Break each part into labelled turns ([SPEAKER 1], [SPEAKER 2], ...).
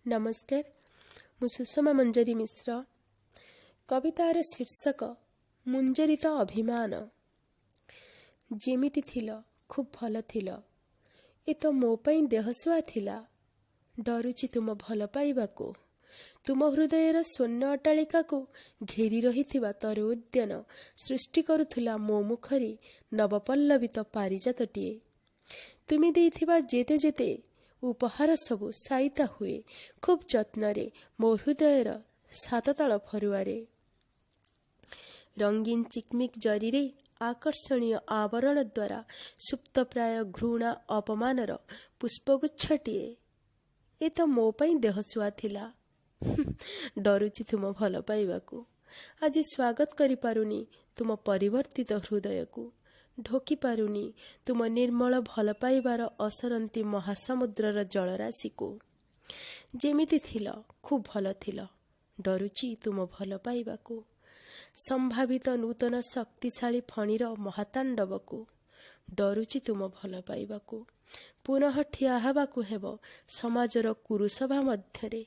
[SPEAKER 1] नमस्कार, मु सुषमा मंजरी मिश्र। कवितार शीर्षक मुंजरी तो अभिमान। जेमिति थिल खूब भल थिल, ए तो मो पई देहसुआ थिला। डरुची तुम भल पाइबाकू, तुम हृदयर स्वर्ण अट्टालिका को घेरी रहिथिबा तर उद्यान सृष्टि करुथुला मो मुखरी नवपल्लवित पारिजातटिए। तुमी देइथिबा जेते जेते उपहार सबु साइता हुए खूब जत्नरे मो हृदयर सातताल फरुआरे। रंगीन चिकमिक जरीरे आकर्षणीय आवरण द्वारा सुप्त प्राय घृणा अपमानर पुष्पगुच्छटिए। ए तो मो पई देहसुआ थिला। डरुची तुम भल पाइबाकू, आज स्वागत करि पारुनी तुम परिवर्तित हृदय को, ढोकी पारुनी तुम निर्मल भल पाइबार असरंती महासमुद्रर जलराशि को। जेमिति थिल खूब भल थिल, डरुची तुम भल पाइबाकू, संभावित नूतन शक्तिशाली फणीर महातांडव को। डरुची तुम भल पाइबाकू, पुनः ठिया हेबाकू हेब समाजर कुरुसभा मध्यरे।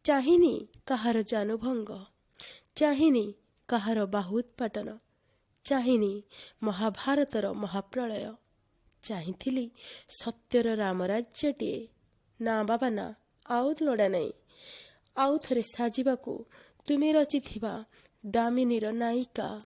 [SPEAKER 1] चाहिनी काहार जानभंग, चाहिनी काहार बाहु उत्पाटन, चाहिनी महाभारतर महाप्रलय। चाहिथिली सत्यर रामराज्यटिए। ना बाबा ना, आउ लोड़ा नहीं। आउ थरे साजिबाकू तुमे रचिथिबा दामिनीर नायिका।